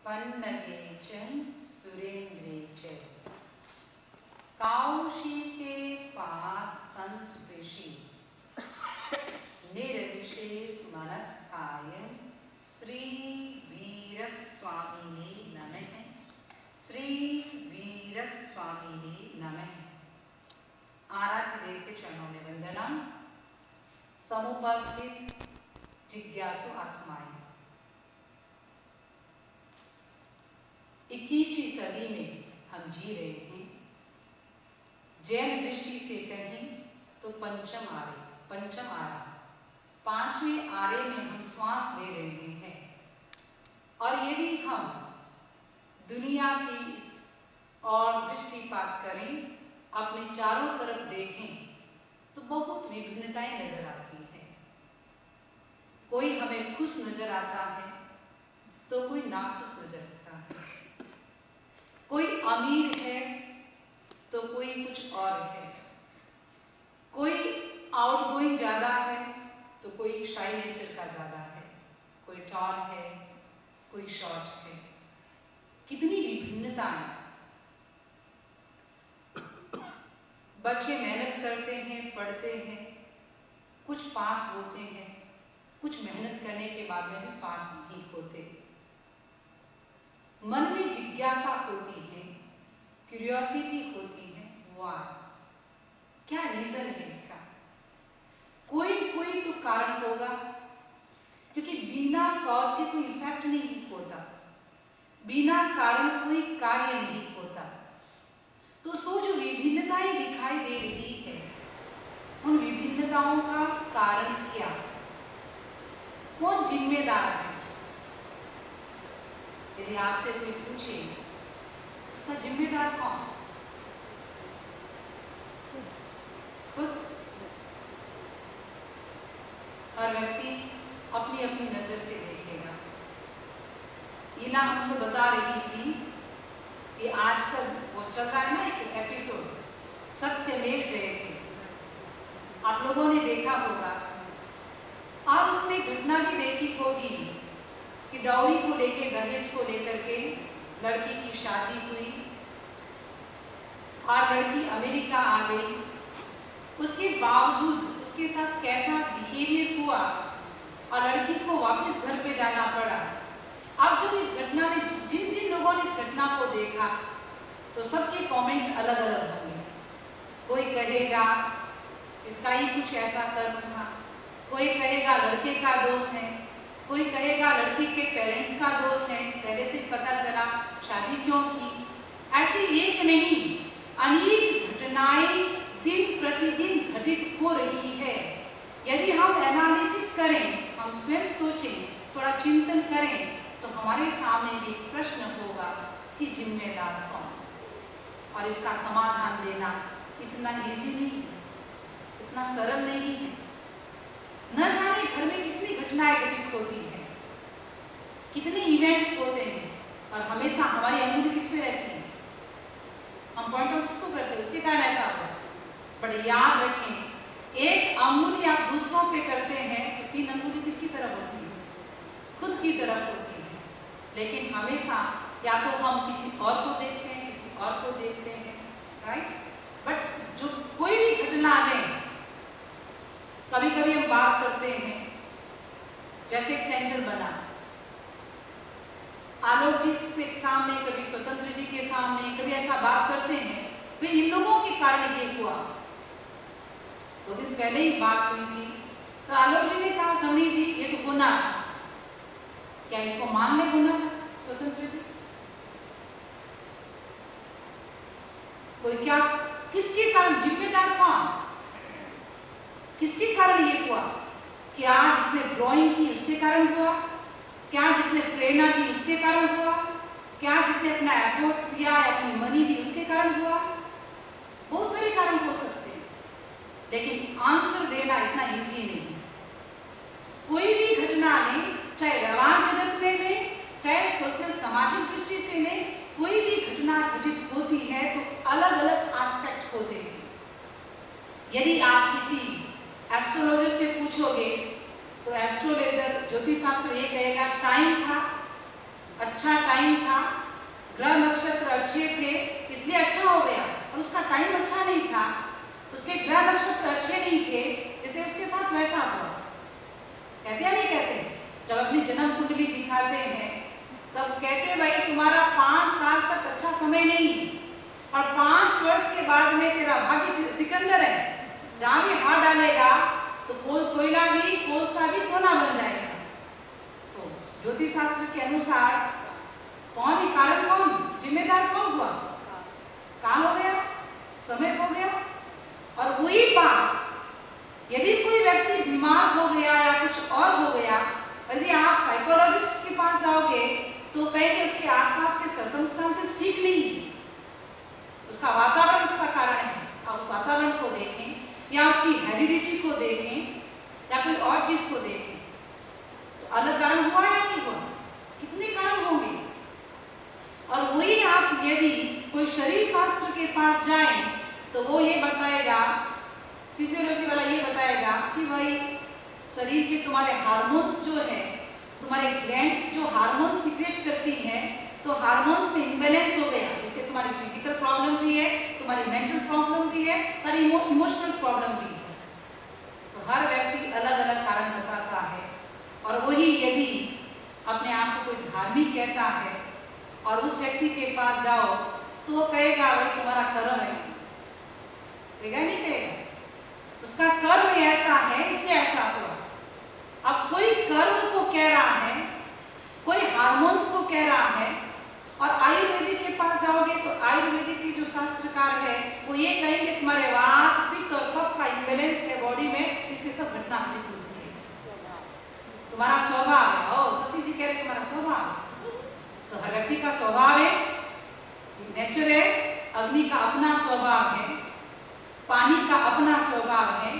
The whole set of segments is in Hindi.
पन्नगे च सुरेन्द्रे च कौशिके पाद संस्पृशि निर्विशेष मनस्काय श्री वीरस्वामिने नमः। श्री वीरस्वामिने नमः। आराध्य देव के चरणों में वंदना। समुपस्थित जिज्ञासु आत्माएं, 21वीं सदी में हम जी रहे हैं। जैन दृष्टि से कहें तो पंचम आर्य, 5वें आर्य में हम श्वास ले रहे हैं। और यदि हम दुनिया की इस और दृष्टिपात करें, अपने चारों तरफ देखें तो बहुत विभिन्नताएं नजर आती हैं। कोई हमें खुश नजर आता है तो कोई नाखुश नजर आता है। कोई अमीर है तो कोई कुछ और है। कोई आउटगोइंग ज्यादा है तो कोई शाई नेचर का ज्यादा है। कोई टॉल है, कोई शॉर्ट है। कितनी विभिन्नताएं। बच्चे मेहनत करते हैं, पढ़ते हैं, कुछ पास होते हैं, कुछ मेहनत करने के बाद में पास नहीं होते। मन में जिज्ञासा होती है, क्यूरियोसिटी होती है। वाह, क्या रीजन है इसका? कोई तो कारण होगा, क्योंकि बिना कॉज के कोई इफेक्ट नहीं होता, बिना कारण कोई कार्य नहीं होता। तो सो जो विभिन्नताएं दिखाई दे रही है, उन विभिन्नताओं का कारण क्या? कौन जिम्मेदार है? यदि आपसे कोई पूछे उसका जिम्मेदार कौन? खुद। हर व्यक्ति अपनी अपनी नजर से देखेगा। ईना हमको बता रही थी कि आजकल वो चल रहा है ना एक एपिसोड, सत्यमेव जयते, आप लोगों ने देखा होगा। और उसमें घटना भी देखी होगी कि डाउरी को लेकर, दहेज को लेकर के लड़की की शादी हुई और लड़की अमेरिका आ गई। उसके बावजूद उसके साथ कैसा बिहेवियर हुआ और लड़की को वापस घर पे जाना पड़ा। अब जब इस घटना ने, जिन जिन लोगों ने इस घटना को देखा, तो सबके कमेंट अलग अलग होंगे। कोई कहेगा इसका ही कुछ ऐसा कर्म था, कोई कहेगा लड़के का दोष है, कोई कहेगा लड़की के पेरेंट्स का दोष है, पहले से पता चला शादी क्यों की। ऐसी एक नहीं, अनेक घटनाएं दिन प्रतिदिन घटित हो रही है। यदि हम एनालिसिस करें, हम स्वयं सोचें, थोड़ा चिंतन करें, तो हमारे सामने भी प्रश्न होगा कि जिम्मेदार कौन? और इसका समाधान देना इतना इजी नहीं है, इतना सरल नहीं है। न जाने घर में कितनी घटनाएं घटित होती हैं, कितने इवेंट्स होते हैं, और हमेशा हमारी अंगुली किस पे रहती है? हम पॉइंट आउट किसको करते हैं? उसके कारण ऐसा होता है। बट याद रखें, एक अंगुली आप दूसरों पे करते हैं तो 3 अंगुली किसकी तरफ होती है? खुद की तरफ होती है। लेकिन हमेशा या तो हम किसी और को देखते हैं, किसी और को देखते हैं, राइट? बट जो कोई भी घटना में कभी कभी हम बात करते हैं, जैसे एक सेंटर बना आलोक जी के सामने, कभी स्वतंत्र जी के सामने, कभी ऐसा बात करते हैं, फिर इन लोगों के कारण ये हुआ। 2 दिन पहले ही बात हुई थी, तो आलोक जी ने कहा समी जी ये तो गुनाह था। क्या इसको मान ले गुनाह था स्वतंत्र जी? कोई क्या, किसके कारण? जिम्मेदार कौन? किसके कारण ये हुआ? क्या जिसने ड्राइंग की उसके कारण हुआ? क्या जिसने प्रेरणा दी उसके कारण हुआ? क्या जिसने अपना एफर्ट्स दिया, अपनी मनी दी उसके कारण हुआ? बहुत सारे कारण हो सकते हैं, लेकिन आंसर देना इतना इजी नहीं है। कोई भी घटना ने, चाहे व्यवहार जगत में चाहे सोशल सामाजिक दृष्टि से में, कोई भी घटना घटित होती है तो अलग अलग एस्पेक्ट होते हैं। यदि आप किसी एस्ट्रोलॉजर से पूछोगे तो एस्ट्रोलॉजर ज्योतिष शास्त्र ये कहेगा टाइम था, अच्छा टाइम था, ग्रह नक्षत्र अच्छे थे इसलिए अच्छा हो गया, और उसका टाइम अच्छा नहीं था, उसके ग्रह नक्षत्र अच्छे नहीं थे इसलिए उसके साथ वैसा हुआ। कहते या नहीं कहते? जब अपनी जन्म कुंडली दिखाते हैं तब कहते भाई तुम्हारा 5 साल तक अच्छा समय नहीं है, और 5 वर्ष के बाद में तेरा भाग्य सिकंदर है, जहां भी हाथ डालेगा तो कोयला भी, कोलसा भी सोना बन जाएगा। तो ज्योतिष शास्त्र के अनुसार कौन है कारण, कौन जिम्मेदार, कौन हुआ? काल हो गया, समय हो गया। और वही बात यदि कोई व्यक्ति बीमार हो गया या कुछ और हो गया, यदि आप साइकोलॉजिस्ट के पास जाओगे तो कहेंगे उसके आसपास के सर्कमस्टांसेस ठीक नहीं है, उसका वातावरण उसका कारण है। आप उस वातावरण को देखें या उसकी हेरिडिटी को देखें या कोई और चीज को देखें, तो अलग कारण हुआ या नहीं हुआ? कितने कारण होंगे। और वही आप यदि कोई शरीर शास्त्र के पास जाएं तो वो ये बताएगा, फिजियोलॉजी वाला ये बताएगा कि भाई शरीर के तुम्हारे हार्मोन्स जो है, तुम्हारे ग्लैंड्स जो हार्मोन्स सीक्रेट करती हैं, तो हार्मोन्स में इम्बैलेंस हो गया, इसलिए तुम्हारी फिजिकल प्रॉब्लम भी है, तुम्हारी मेंटल प्रॉब्लम भी है और इमोशनल प्रॉब्लम भी है। तो हर व्यक्ति अलग अलग कारण बताता है। और वही यदि अपने आप को कोई धार्मिक कहता है और उस व्यक्ति के पास जाओ तो वो कहेगा भाई तुम्हारा कर्म है, कहेगा नहीं कहेगा, उसका कर्म ऐसा है इसलिए ऐसा हुआ। अब कोई कर्म को कह रहा है, कोई हार्मोन्स को कह रहा है, और आयुर्वेदिक के पास जाओगे तो आयुर्वेदिक के जो शास्त्रकार है वो ये कहेंगे तुम्हारे वात, पित्त और कफ का इम्बैलेंस है बॉडी में, इसलिए सब घटना घटित होती है। तुम्हारा स्वभाव है, ओ शशि जी कह रहे तुम्हारा स्वभाव, तो हर व्यक्ति का स्वभाव है, नेचर है, अग्नि का अपना स्वभाव है, पानी का अपना स्वभाव है,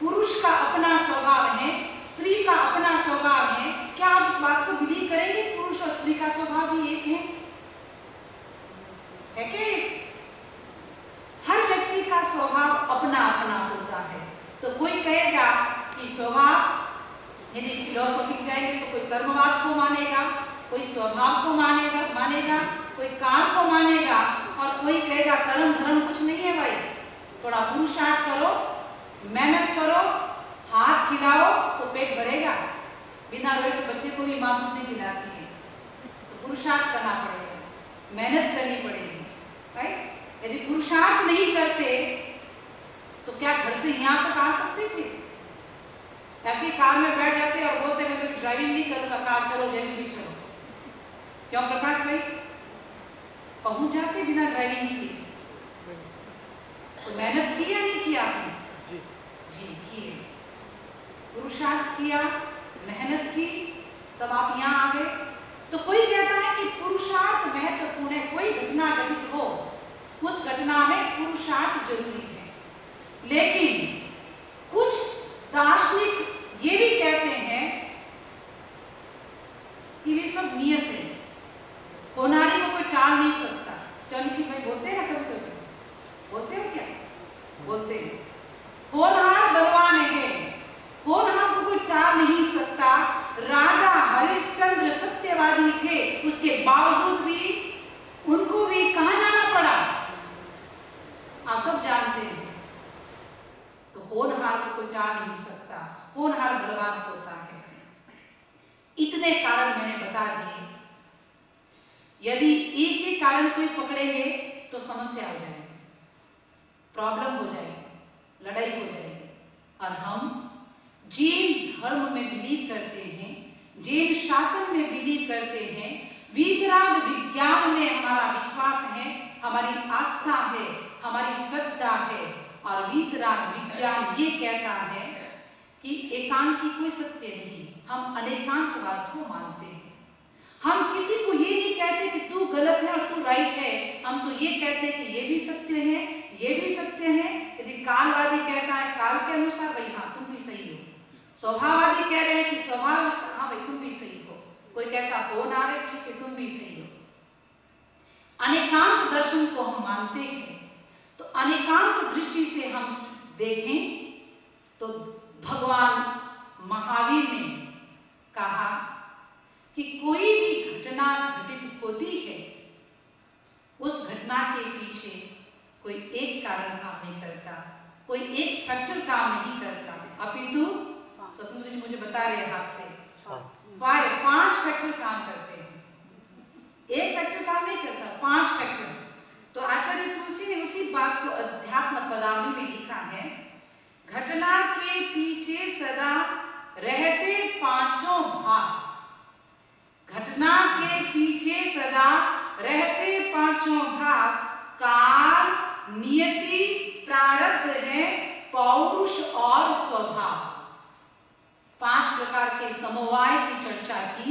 पुरुष का अपना स्वभाव है, स्त्री का अपना स्वभाव है। क्या आप इस बात को बिलीव करेंगे पुरुष और स्त्री का स्वभाव भी एक है क्या? हर व्यक्ति का स्वभाव अपना अपना होता है। तो कोई कहेगा कि स्वभाव, यदि फिलोसॉफी जाएंगे तो कोई कर्मवाद को मानेगा, कोई स्वभाव को मानेगा, कोई काल को मानेगा, और कोई कहेगा कर्म धर्म कुछ नहीं है भाई, थोड़ा पुरुषार्थ करो, मेहनत करो, हाथ खिलाओ तो पेट भरेगा, बिना रोए तो बच्चे को भी मां दूध नहीं खिलाती है। तो पुरुषार्थ करना पड़ेगा, मेहनत करनी पड़ेगी, राइट? यदि पुरुषार्थ नहीं करते तो क्या घर से यहाँ तक आ सकते थे? ऐसे कार में बैठ जाते और बोलते मैं कभी ड्राइविंग नहीं करूंगा, कार चलो जल्दी भी चलो। क्यों प्रकाश भाई? पहुंच जाते बिना ड्राइविंग किए। तो मेहनत की या नहीं किया आपने? जी किए, पुरुषार्थ किया, मेहनत की, तब आप यहाँ आ गए। तो कोई कहता है कि पुरुषार्थ महत्वपूर्ण है, कोई घटना घटित हो उस घटना में पुरुषार्थ जरूरी है। लेकिन कुछ दार्शनिक ये भी कहते हैं कि वे सब नियत है, होनारी को कोई टाल नहीं सकता। क्या निखिल भाई बोलते हैं ना, कभी कभी बोलते हो क्या? बोलते हैं होनहार बलवान है, होनहार को कोई टाल नहीं सकता। राजा हरिश्चंद्र सत्यवादी थे, उसके बावजूद भी उनको भी कहां जाना पड़ा आप सब जानते हैं। तो होनहार को कोई टाल नहीं सकता, होनहार बलवान होता है। इतने कारण मैंने बता दिए। यदि एक ही कारण कोई पकड़ेंगे तो समस्या हो जाएगी, प्रॉब्लम हो जाएगी, लड़ाई हो जाएगी। और हम जैन धर्म में बिलीव करते हैं, जैन शासन में बिलीव करते हैं, वीतराग विज्ञान में हमारा विश्वास है, हमारी आस्था है, हमारी श्रद्धा है। और वीतराग विज्ञान ये कहता है कि एकांत की कोई सत्य नहीं, हम अनेकांतवाद को मानते हैं। हम किसी को ये नहीं कहते कि तू गलत है और तू राइट है, हम तो ये कहते हैं कि ये भी सत्य है, ये भी सत्य है। यदि कालवादी कहता है काल के अनुसार भाई हाँ तुम भी सही हो, स्वभाववादी कह रहे हैं कि स्वभाव उसका हाँ भाई तुम भी सही हो, कोई कहता हो ना रे ठीक है तुम भी सही हो। अनेकांत दर्शन को हम मानते हैं। तो अनेकांत दृष्टि से हम देखें तो भगवान महावीर ने कहा कि कोई भी घटना घटित होती है, उस घटना के पीछे कोई एक कारण काम नहीं करता, कोई एक फैक्टर काम नहीं करता, अपितु स्वतंत्र जी मुझे बता रहे हैं हाथ से 5 फैक्टर काम करते हैं। एक फैक्टर काम नहीं करता, 5 फैक्टर। तो आचार्य तुलसी ने उसी बात को अध्यात्म पदावली में लिखा है, घटना के पीछे सदा रहते 5 भाव। घटना के पीछे सदा रहते 5 भाव, काल, नियति, प्रारब्ध है, पौरुष और स्वभाव। 5 प्रकार के समवाय की चर्चा की।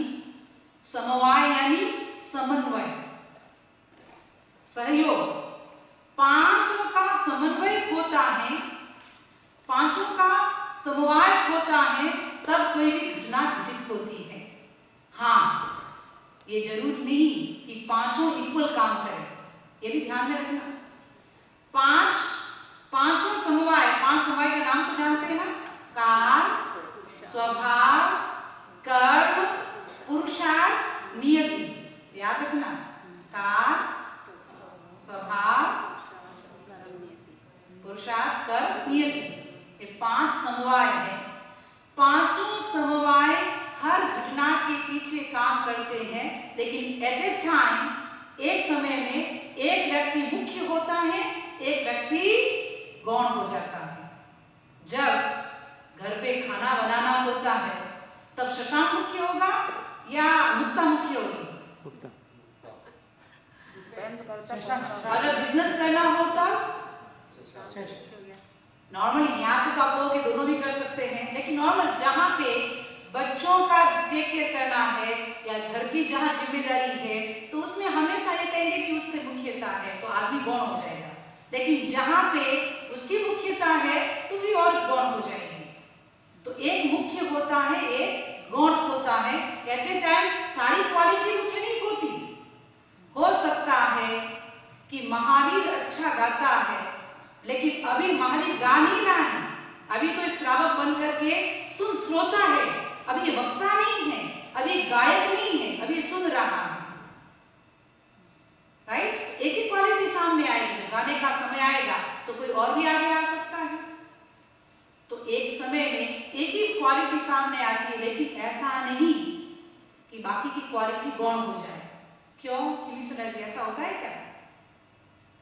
समवाय यानी समन्वय, सहयोग। 5 का समन्वय होता है, 5 का समवाय होता है, तब कोई भी घटना घटित होती है। हाँ, ये जरूर नहीं कि 5 इक्वल काम करें, ये भी ध्यान में रखना। 5 समवाय, 5 समवाय का नाम तो जानते हैं ना, काल, स्वभाव, कर्म, पुरुषार्थ, नियति। याद रखना, काल, स्वभाव, पुरुषार्थ, कर्म, नियति, ये 5 समवाय है। 5 समवाय हर घटना के पीछे काम करते हैं, लेकिन एट ए टाइम, एक समय में एक व्यक्ति मुख्य होता है, एक व्यक्ति गौण हो जाता है। जब घर पे खाना बनाना होता है, तब शशांक मुख्य होगा या मुक्ता मुख्य होगी? अगर बिजनेस करना हो तब नॉर्मली, यहाँ पे तो आप लोग दोनों भी कर सकते हैं, लेकिन नॉर्मल जहाँ पे बच्चों का टेक केयर करना है या घर की जहाँ जिम्मेदारी है, तो उसमें हमेशा ये कहेंगे कि उसकी मुख्यता है, तो आदमी गौण हो जाएगा। लेकिन जहाँ पे उसकी मुख्यता है, तो भी और गौण हो जाएगी। तो एक मुख्य होता है, एक गौण होता है। एट ए टाइम सारी क्वालिटी मुख्य नहीं होती। हो सकता है कि महावीर अच्छा गाता है, लेकिन अभी महावीर गा नहीं रहा है, अभी तो श्रावक बन करके सुन श्रोता है, अभी ये वक्ता नहीं है, अभी गायक नहीं है, अभी सुन रहा है। राइट? एक ही क्वालिटी सामने आएगी। जब गाने का समय आएगा तो कोई और भी आगे आ सकता है। तो एक समय में एक ही क्वालिटी सामने आती है, लेकिन ऐसा नहीं कि बाकी की क्वालिटी गौण हो जाए। क्यों? क्यों ऐसा होता है क्या?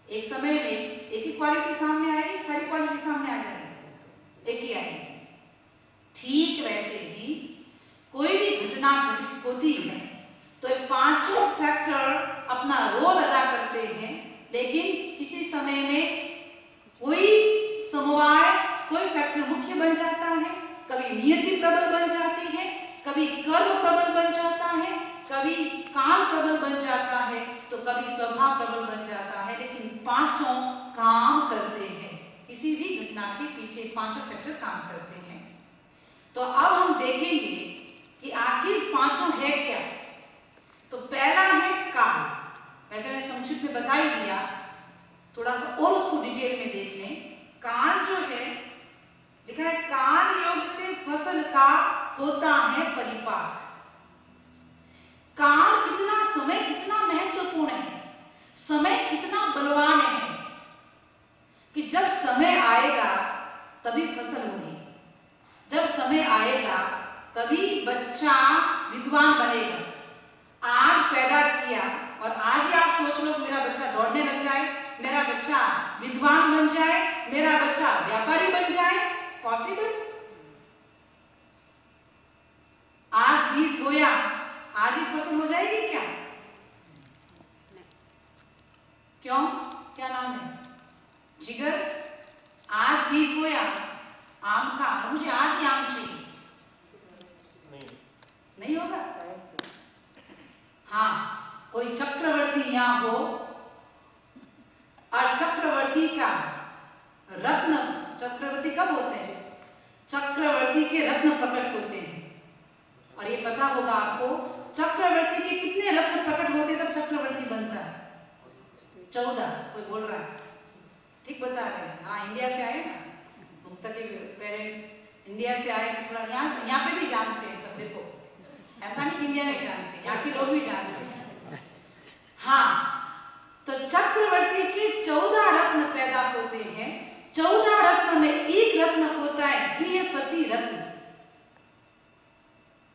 एक समय में एक ही क्वालिटी सामने आएगी, सारी क्वालिटी सामने आ जाएगी, एक ही आएगी। ठीक वैसे ही कोई भी घटना घटित होती है तो ये 5 फैक्टर अपना रोल अदा करते हैं, लेकिन किसी समय में कोई समवाय, कोई फैक्टर मुख्य बन जाता है, कभी नियति प्रबल बन जाती है, कभी कर्म प्रबल बन जाता है, कभी काम प्रबल बन जाता है, तो कभी स्वभाव प्रबल बन जाता है, लेकिन 5 काम करते हैं। किसी भी घटना के पीछे 5 फैक्टर काम करते हैं। तो अब हम देखेंगे कि आखिर 5 है क्या। तो पहला है काल। वैसे मैंने संक्षिप्त में बता ही दिया, थोड़ा सा और उसको डिटेल में देख लें। काल जो है, लिखा है काल योग से फसल का होता है परिपाक। काल कितना, समय कितना महत्वपूर्ण है, समय कितना बलवान है कि जब समय आएगा तभी फसल होगी, जब समय आएगा तभी बच्चा विद्वान बनेगा। आज पैदा किया और आज ही आप सोच लो कि मेरा बच्चा दौड़ने लग जाए, मेरा बच्चा विद्वान बन जाए, मेरा बच्चा व्यापारी बन जाए, पॉसिबल? आज बीज बोया, आज ही फसल हो जाएगी क्या? क्यों? क्या नाम है? जिगर। आज बीज बोया आम का, मुझे आज ही आम चाहिए, नहीं होगा। हाँ, कोई चक्रवर्ती यहाँ हो और चक्रवर्ती का रत्न, चक्रवर्ती कब होते हैं? चक्रवर्ती के रत्न प्रकट होते हैं। और ये पता होगा आपको, चक्रवर्ती के कितने रत्न प्रकट होते तब चक्रवर्ती बनता है? 14। कोई बोल रहा है? ठीक बता रहे हैं। हाँ, इंडिया से आए ना, मुक्ता के पेरेंट्स इंडिया से आए, तो थोड़ा यहाँ पे भी जानते हैं सब। देखो, ऐसा नहीं इंडिया में जानते, यहाँ के लोग भी जानते हैं। रत्न,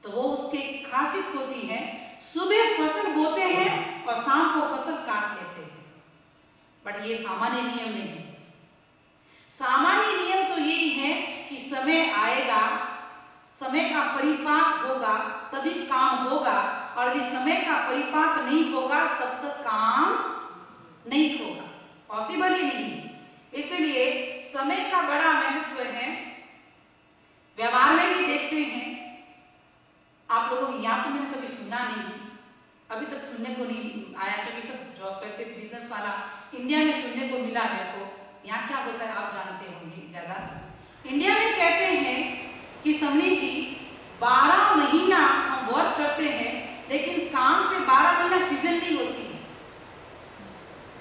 तो वो उसकी खासियत होती है, सुबह फसल बोते हैं और शाम को फसल काट लेते हैं। बट ये सामान्य नियम नहीं है। सामान्य नियम तो यही है कि समय आएगा, समय का परिपाक होगा तभी काम होगा, और यदि समय का परिपाक नहीं होगा तब तक काम नहीं होगा, पॉसिबल ही नहीं। इसलिए समय का बड़ा महत्व है। व्यवहार में भी देखते हैं आप लोगों को, यहाँ तो मैंने कभी सुना नहीं, अभी तक सुनने को नहीं आया, क्योंकि सब जॉब करते बिजनेस वाला, इंडिया में सुनने को मिला मेरे को। यहाँ क्या होता है आप जानते होंगे ज्यादा। इंडिया में कहते हैं कि समनी जी 12 महीना हम वर्क करते हैं, लेकिन काम पे 12 महीना सीजन नहीं होती है।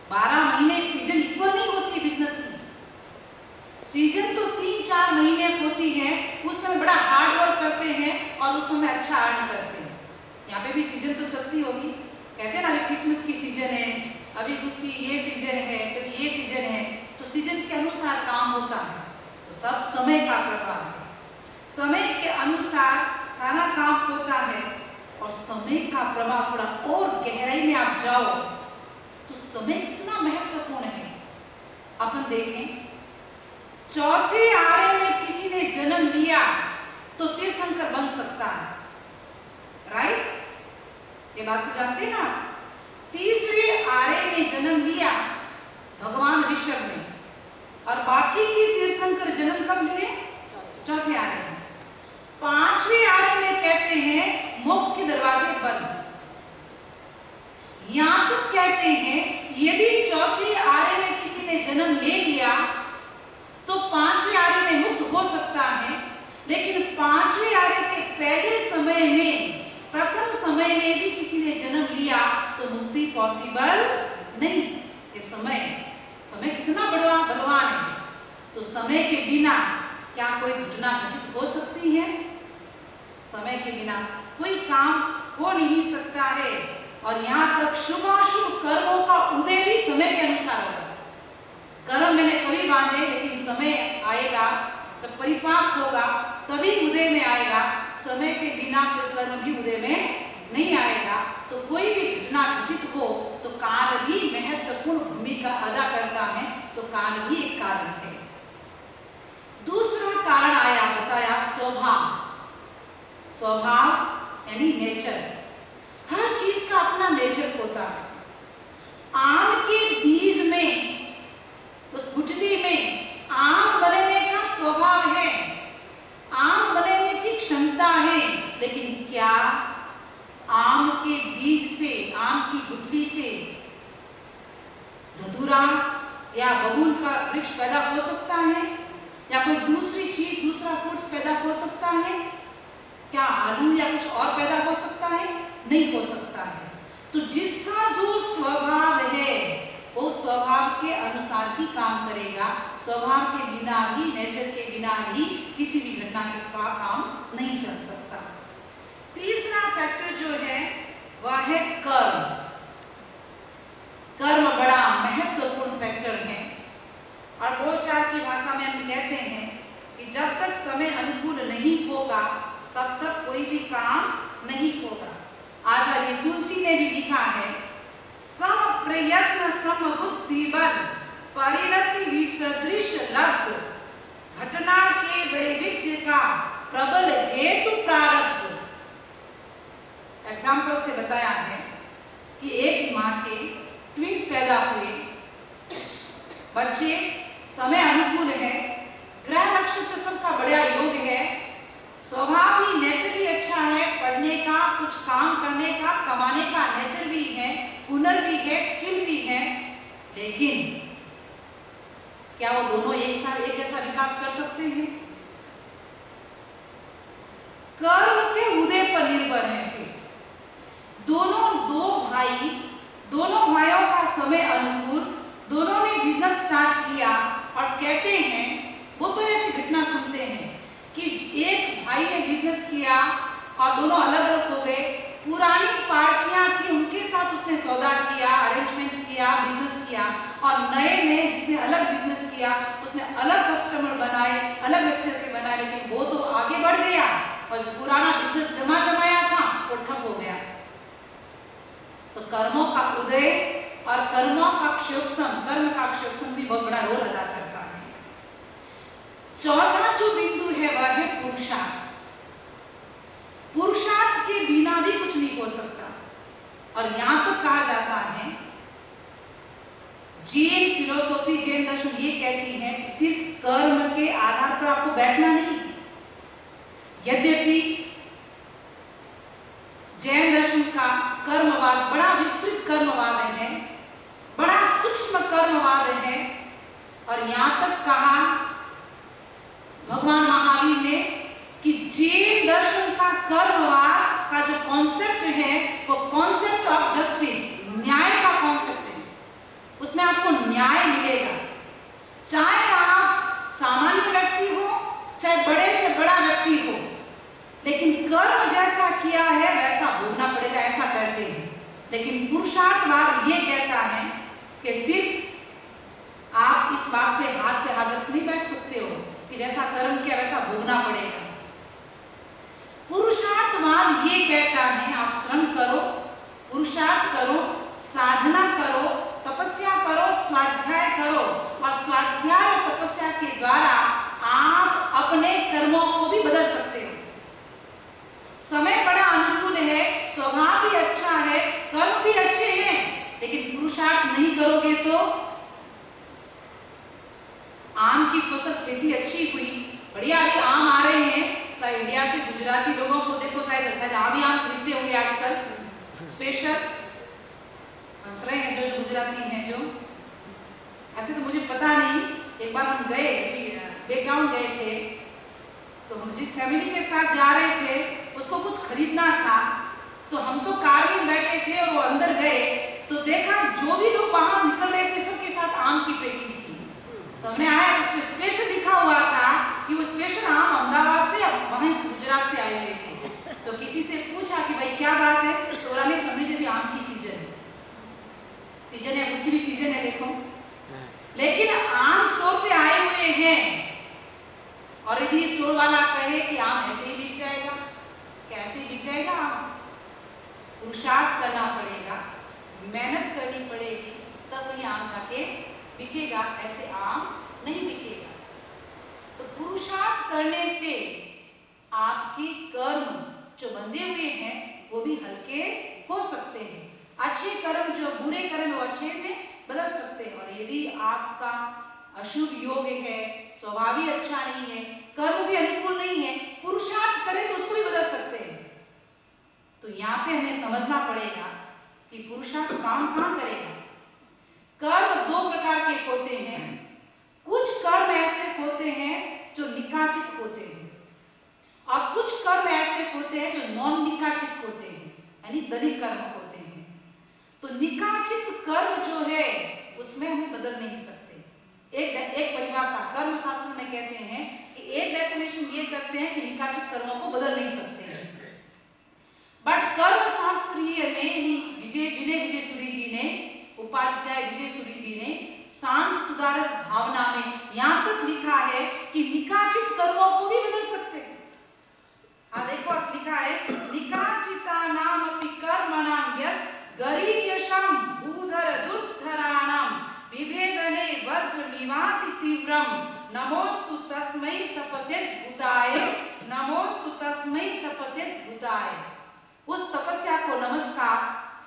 12 महीने सीजन इक्वल नहीं होती बिजनेस की। सीजन तो 3-4 महीने होती है, उस समय बड़ा हार्ड वर्क करते हैं और उस समय अच्छा अर्न करते हैं। यहाँ पे भी सीजन तो चलती होगी, कहते हैं ना अभी क्रिसमस की सीजन है, अभी उसकी ये सीजन है, कभी ये सीजन है, तो सीजन के अनुसार काम होता है। तो सब समय का प्रभाव है, समय के अनुसार सारा काम होता है। और समय का प्रभाव थोड़ा और गहराई में आप जाओ तो समय कितना महत्वपूर्ण है। अपन देखें, चौथे आरे में किसी ने जन्म लिया तो तीर्थंकर बन सकता है, राइट? ये बात तो जानते हैं ना। तीसरे आरे में जन्म लिया भगवान ऋषभ ने, और बाकी के तीर्थंकर जन्म कब लिए? चौथे आरे में। 5वें आरे में कहते हैं मोक्ष के दरवाजे बंद। यहां तक कहते हैं यदि चौथे आरे में किसी ने जन्म ले लिया तो 5वें आरे में मुक्त हो सकता है, लेकिन 5वें आरे के पहले समय में, प्रथम समय में भी किसी ने जन्म लिया तो मुक्ति पॉसिबल नहीं। ये समय कितना बड़ा बलवान है। तो समय के बिना क्या कोई घटना घटित हो सकती है? समय के बिना कोई काम हो नहीं सकता है। और यहाँ तक शुभाशुभ कर्मों का उदय भी समय के अनुसार होगा। कर्म मैंने कभी बांधे, लेकिन समय आएगा जब परिपाक होगा तभी उदय में आएगा। समय के बिना कोई कर्म भी उदय में नहीं आएगा। तो कोई भी घटना घटित हो तो काल भी महत्वपूर्ण भूमिका अदा करता है। तो काल भी एक कारण है। दूसरा कारण आया, बताया स्वभाव। स्वभाव यानी नेचर। हर चीज का अपना नेचर होता है। आम के बीज में, उस गुठली में आम बनने का स्वभाव है, आम बनने की क्षमता है, लेकिन क्या आम के बीज से, आम की गुठली से धतूरा या बबूल का वृक्ष पैदा हो सकता है? या कोई दूसरी चीज, दूसरा फ्रूट्स पैदा हो सकता है? क्या आलू या कुछ और पैदा हो सकता है? नहीं हो सकता है। तो जिसका जो स्वभाव है वो स्वभाव के अनुसार ही काम करेगा। स्वभाव के बिना भी, नेचर के बिना भी किसी भी घटना का काम नहीं चल सकता। तीसरा फैक्टर जो है वह है कर्म। कर्म बड़ा महत्वपूर्ण फैक्टर है। और बोलचाल की भाषा में हम कहते हैं कि जब तक समय अनुकूल नहीं होगा तब तक कोई भी काम नहीं होगा। आचार्य तुलसी ने भी लिखा है, सम प्रयत्न सम बुद्धि बल परिणति विसदृश लब्ध, घटना के वैविध्य का प्रबल हेतु प्रारब्ध। एग्जाम्पल से बताया है कि एक माँ के ट्विंस पैदा हुए बच्चे, समय अनुकूल है, ग्रह नक्षत्र सबका बड़ा योग है, स्वभाव ही नेचर भी अच्छा है, पढ़ने का, कुछ काम करने का, कमाने का नेचर भी है, हुनर भी है, स्किल भी है, लेकिन क्या वो दोनों एक साथ एक जैसा विकास कर सकते हैं? कर्म के उदय पर निर्भर है। फिर दोनों भाइयों का समय अनुकूल, दोनों ने बिजनेस स्टार्ट किया और कहते हैं, बहुत बड़ी ऐसी घटना सुनते हैं कि एक भाई ने बिजनेस किया और दोनों अलग अलग हो गए। पुरानी पार्टियां थी, उनके साथ उसने सौदा किया, अरेंजमेंट किया, किया, बिजनेस किया, और नए नए जिसने अलग बिजनेस किया उसने अलग कस्टमर बनाए, अलग व्यक्तियों के बनाए, लेकिन वो तो आगे बढ़ गया और जो पुराना बिजनेस जमा जमाया था वो ठप हो गया। तो कर्मों का उदय और कर्मों का क्षयोत्सम, कर्म का क्षयोत्सम भी बहुत बड़ा रोल अदा करता है। चौथा जो बिंदु है वह है पुरुषार्थ। पुरुषार्थ के बिना भी कुछ नहीं हो सकता, और यहां तक कहा जाता है, जैन फिलोसॉफी, जैन दर्शन ये कहती है कि सिर्फ कर्म के आधार पर आपको बैठना नहीं। यद्यपि जैन दर्शन का कर्मवाद बड़ा विस्तृत कर्मवाद है, बड़ा सूक्ष्म कर्मवाद है, और यहां तक कहा भगवान महावीर ने कि जैन दर्शन का कर्मवाद का जो कॉन्सेप्ट है वो कॉन्सेप्ट ऑफ जस्टिस, न्याय का कॉन्सेप्ट है। उसमें आपको न्याय मिलेगा, चाहे आप सामान्य व्यक्ति हो चाहे बड़े से बड़ा व्यक्ति हो, लेकिन कर्म जैसा किया है वैसा भोगना पड़ेगा, ऐसा कहते हैं। लेकिन पुरुषार्थवाद ये कहता है कि सिर्फ आप इस बात पे हाथ रख नहीं बैठ सकते हो कि जैसा कर्म किया वैसा भोगना पड़ेगा। पुरुषार्थवाद ये कहता है आप श्रम करो, पुरुषार्थ करो, साधना करो, तपस्या करो, स्वाध्याय करो, और स्वाध्याय और तपस्या के द्वारा आप अपने कर्मों को भी बदल सकते हो। समय बड़ा अनुकूल है, स्वभाव भी अच्छा है, कर्म भी अच्छे हैं, लेकिन पुरुषार्थ नहीं करोगे तो आम की फसल खेती अच्छी हुई, बढ़िया भी आम आ रहे हैं, चाहे इंडिया से गुजराती लोगों को देखो, शायद आम ही आम खरीदते होंगे आजकल, स्पेशल हंस रहे हैं जो गुजराती हैं जो, ऐसे तो मुझे पता नहीं। एक बार हम गए, बेटाउन गए थे, तो हम जिस फैमिली के साथ जा रहे थे उसको कुछ खरीदना था, तो हम तो कार में बैठे थे और वो अंदर गए तो देखा जो भी लोग बाहर निकल रहे थे सबके साथ आम की पेटी थी। तो हमने आया, उस पर स्पेशल लिखा हुआ था कि वो स्पेशल आम अहमदाबाद से, वहीं से गुजरात से आए हुए थे। तो किसी से पूछा कि भाई क्या बात है, तो उन्होंने समझे भी आम की सीजन है, सीजन है, उसकी भी सीजन है देखो। लेकिन आम स्टोर पे आए हुए हैं और यदि स्टोर वाला कहे कि आम ऐसे ही बिक जाएगा, कैसे बिक जाएगा? पुरुषार्थ करना पड़ेगा, मेहनत करनी पड़ेगी, तब वही आम जाके बिकेगा, ऐसे आम नहीं बिकेगा। तो पुरुषार्थ करने से आपके कर्म जो बंधे हुए हैं वो भी हल्के हो सकते हैं। अच्छे कर्म जो बुरे कर्म वो अच्छे में बदल सकते हैं, और यदि आपका अशुभ योग है, स्वभाव भी अच्छा नहीं है, कर्म भी अनुकूल नहीं है, पुरुषार्थ करें तो उसको भी बदल सकते हैं। तो यहाँ पे हमें समझना पड़ेगा कि पुरुषार्थ काम कहाँ करेगा। कर्म दो प्रकार के होते हैं, कुछ कर्म ऐसे होते हैं जो निकाचित होते हैं, और कुछ कर्म ऐसे होते हैं जो नॉन निकाचित होते हैं, यानी दलित कर्म होते हैं। तो निकाचित कर्म जो है उसमें हम बदल नहीं सकते। एक परिभाषा कर्म शास्त्र में कहते हैं कि एक डेफिनेशन ये करते हैं कि निकाचित कर्मों को बदल नहीं सकते हैं, बट कर्म शास्त्रीय में विजय सूरी जी ने, उपाध्याय विजय सूरी जी ने शांत सुधारस भावना में यहां तक लिखा है कि निकाचित कर्मों को भी बदल सकते हैं। हाँ देखो आप लिखा है, निकाचिता नाम अपि कर्मणाम यत् गरीयशाम भूधर दुर्धराणाम विभेदने वज्र विवाति तीव्रम नमोस्तु तस्मै तपसेत भूताय, नमोस्तु तस्मै तपसेत भूताय। उस तपस्या को नमस्कार,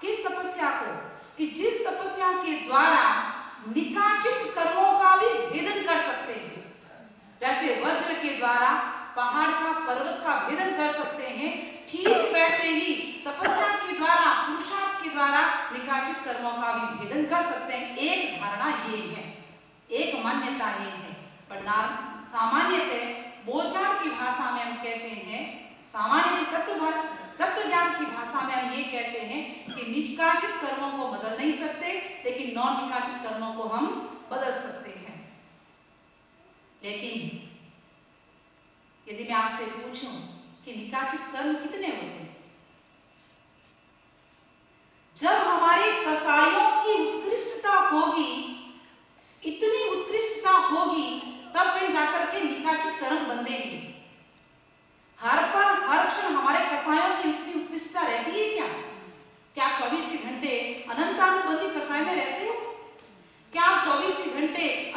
किस तपस्या को? कि जिस तपस्या के द्वारा निकाचित कर्मों का भी भेदन कर सकते हैं, जैसे वज्र के द्वारा पहाड़ का, पर्वत का भेदन कर सकते हैं, ठीक वैसे ही तपस्या के द्वारा, पुरुषार्थ के द्वारा निकाचित कर्मों का भी भेदन कर सकते हैं। एक धारणा ये है, एक मान्यता ये है, पर सामान्यतः बोलचाल की भाषा में हम कहते हैं, सामान्य तत्व ज्ञान की भाषा में हम ये कहते हैं कि निकाचित कर्मों को बदल नहीं सकते, लेकिन नॉन निकाचित कर्मों को हम बदल सकते हैं। लेकिन यदि मैं आपसे पूछूं कि निकाचित कर्म कितने होते हैं? जब हमारे कसाईयों की उत्कृष्टता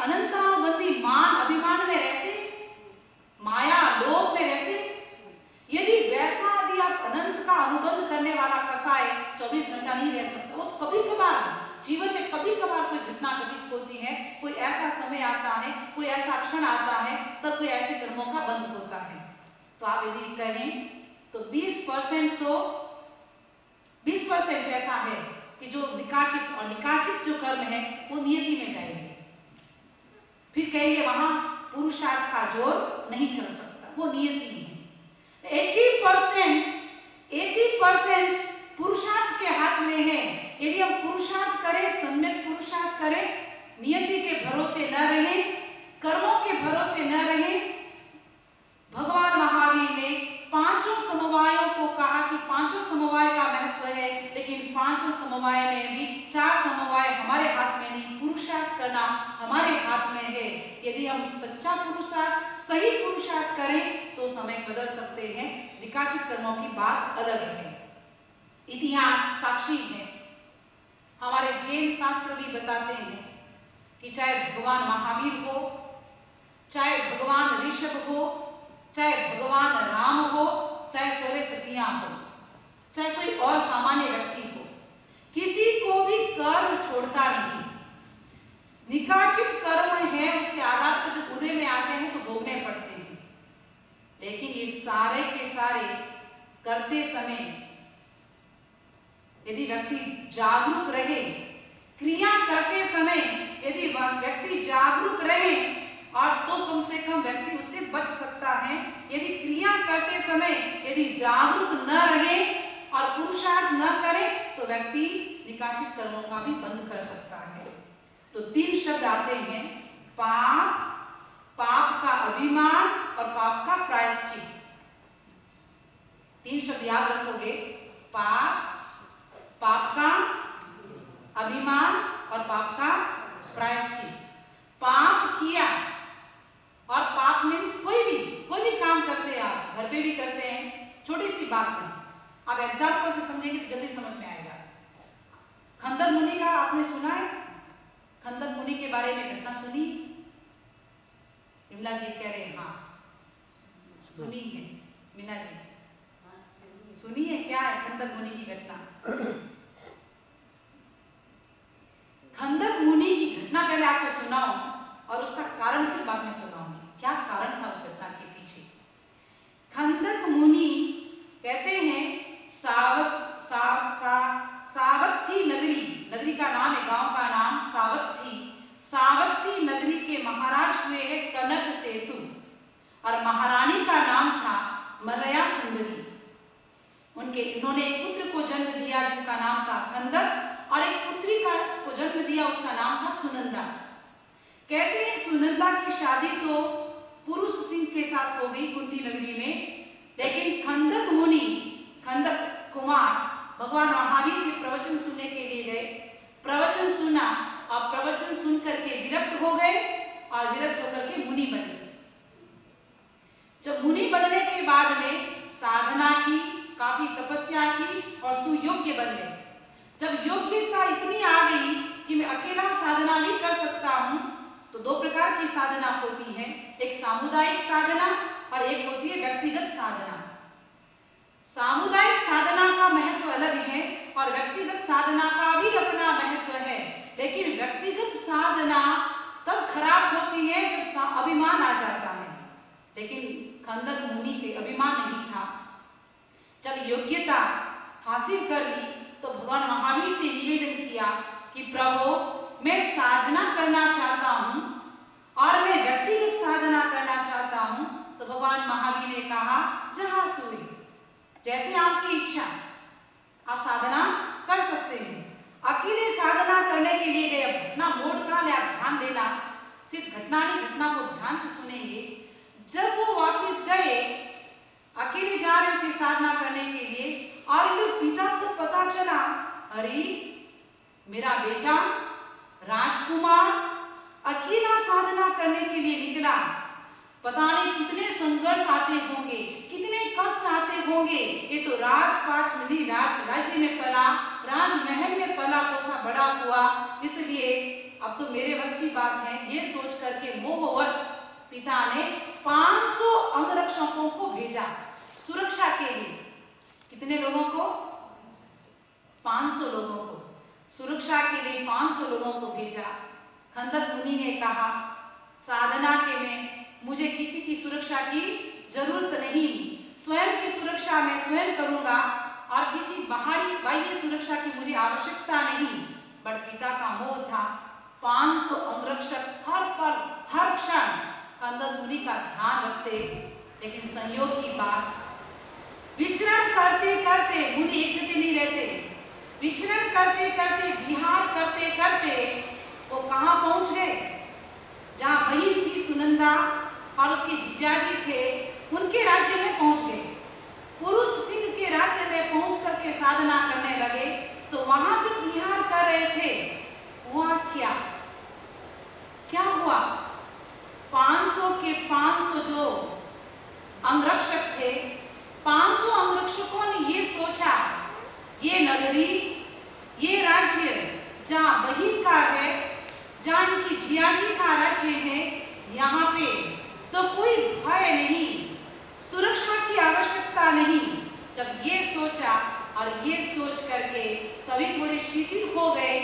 अनंतानुबंधी मान अभिमान में रहते, माया लोभ में रहते। यदि वैसा यदि आप अनंत का अनुबंध करने वाला कसाई 24 घंटा नहीं रह सकता। वो तो कभी कभार जीवन में कभी कभार कोई घटना घटित होती है, कोई ऐसा समय आता है, कोई ऐसा क्षण आता है, तब कोई ऐसे कर्मों का बंध होता है। तो आप यदि कहें तो 20% ऐसा है कि जो निकाचित, और निकाचित जो कर्म है वो नियति में जाएंगे। फिर कहेंगे वहां पुरुषार्थ का जोर नहीं चल सकता, वो नियति है। 80% पुरुषार्थ के हाथ में है। यदि हम पुरुषार्थ करें, सम्यक पुरुषार्थ करें, नियति के भरोसे न रहें, कर्मों के भरोसे न रहें। भगवान महावीर ने पांचों समवायों को कहा कि पांचों समवाय का महत्व है, लेकिन पांचों समवाय में भी 4 समवाय हमारे हाथ में नहीं, पुरुषार्थ करना हमारे हाथ में है। यदि हम सच्चा पुरुषार्थ, सही पुरुषार्थ करें तो समय बदल सकते हैं। विकाचित कर्मों की बात अलग है। इतिहास साक्षी है, हमारे जैन शास्त्र भी बताते हैं कि चाहे भगवान महावीर हो, चाहे भगवान ऋषभ हो, चाहे भगवान राम हो, चाहे 16 सतियां हो, चाहे कोई और सामान्य व्यक्ति हो, किसी को भी कर्म छोड़ता नहीं। निकाचित कर्म है, उसके आधार पर जो गुने में आते हैं तो भोगने पड़ते हैं। लेकिन ये सारे के सारे करते समय यदि व्यक्ति जागरूक रहे, क्रिया करते समय यदि व्यक्ति जागरूक रहे, और तो कम से कम व्यक्ति उससे बच सकता है। यदि क्रिया करते समय यदि जागरूक न रहे और पुरुषार्थ न करे तो व्यक्ति निकाचित कर्मों का भी बंद कर सकता है। तो 3 शब्द आते हैं, पाप, पाप का अभिमान और पाप का प्रायश्चित। 3 शब्द याद रखोगे, पाप, पाप का अभिमान और पाप का प्रायश्चित। पाप किया, और पाप मीन्स कोई भी काम करते हैं, आप घर पे भी करते हैं, छोटी सी बात है, आप एग्जाम्पल से समझेंगे तो जल्दी समझ में आएगा। खंदक मुनि का आपने सुना है? खंदक मुनि के बारे में घटना सुनी? विमला जी कह रहे हैं हाँ सुनी है। मीना जी सुनी है? क्या है खंदक मुनि की घटना? खंदक मुनि की घटना पहले आपको सुनाऊं और उसका कारण फिर बाद में सुनाऊंगी। क्या कारण था उस घटना के पीछे? खंदक मुनि कहते हैं सावत्थी नगरी, नगरी का नाम है, गांव का नाम सावत्थी नगरी के महाराज हुए हैं कनक सेतु, और महारानी का नाम था मलया सुंदरी। उन्होंने एक पुत्र को जन्म दिया जिनका नाम था खंदक, और एक पुत्री को जन्म दिया, उसका नाम था सुनंदा। कहते हैं सुनंदा की शादी तो पुरुष सिंह के साथ हो गई कुंती नगरी में, लेकिन खंदक मुनि, खंदक कुमार भगवान महावीर के प्रवचन सुनने के लिए गए। प्रवचन सुना और प्रवचन सुन करके विरक्त हो गए, और विरक्त होकर के मुनि बने। जब मुनि बनने के बाद में साधना की, काफी तपस्या की और सुयोग्य बन गए। जब योग्यता इतनी आ गई कि मैं अकेला साधना भी कर सकता हूं, तो 2 प्रकार की साधना होती है, एक सामुदायिक साधना और एक होती है व्यक्तिगत साधना। सामुदायिक साधना का महत्व अलग है और व्यक्तिगत साधना का भी अपना महत्व है, लेकिन व्यक्तिगत साधना तब खराब होती है जब अभिमान आ जाता है। लेकिन खंदक मुनि के अभिमान नहीं था। जब योग्यता हासिल कर ली तो भगवान महावीर से निवेदन किया कि प्रभु मैं साधना करना चाहता हूं और मैं व्यक्तिगत साधना करना चाहता हूं। तो भगवान महावीर ने कहा जहां सूर्य, जैसे आपकी इच्छा, आप साधना कर सकते हैं। अकेले साधना करने के लिए गए, घटना मोड़ का ले आप ध्यान देना, सिर्फ घटना नहीं, घटना को ध्यान से सुनेंगे। जब वो वापस गए, अकेले जा रहे थे साधना करने के लिए, और इधर पिता को पता चला अरे मेरा बेटा राजकुमार अकेला साधना करने के लिए निकला, पता नहीं कितने संघर्ष आते होंगे, कितने कष्ट आते होंगे। ये तो राजपाट में, राज्य में पला, राजमहल में पला पोसा बड़ा हुआ, इसलिए अब तो मेरे बस की बात है, ये सोच करके मोहवश पिता ने 500 अंगरक्षकों को भेजा सुरक्षा के लिए। कितने लोगों को? 500 लोगों को सुरक्षा के लिए 500 लोगों को भेजा। खंदक मुनि ने कहा, साधना के में मुझे किसी की सुरक्षा की जरूरत नहीं, स्वयं की सुरक्षा मैं स्वयं करूंगा और किसी बाहरी बाह्य सुरक्षा की मुझे आवश्यकता नहीं। बट पिता का मोह था 500 अंगरक्षक हर पल हर क्षण खंदक मुनि का ध्यान रखते। लेकिन संयोग की बात, विचरण करते करते मुनि एक जगह नहीं रहते, विचरण करते करते विहार करते करते वो कहाँ पहुंच गए? जहाँ बहन थी सुनंदा और उसके जीजाजी थे, उनके राज्य में पहुंच गए। पुरुष सिंह के राज्य में पहुंच करके साधना करने लगे। तो वहां जब विहार कर रहे थे, हुआ क्या हुआ? 500 के 500 जो अंगरक्षक थे, 500 अंगरक्षकों ने ये सोचा, ये नगरी, ये राज्य जहाँ बहिन का है, जहाँ इनकी जियाजी का राज्य है, यहाँ पे तो कोई भय नहीं, सुरक्षा की आवश्यकता नहीं। जब ये सोचा और ये सोच करके सभी थोड़े शिथिल हो गए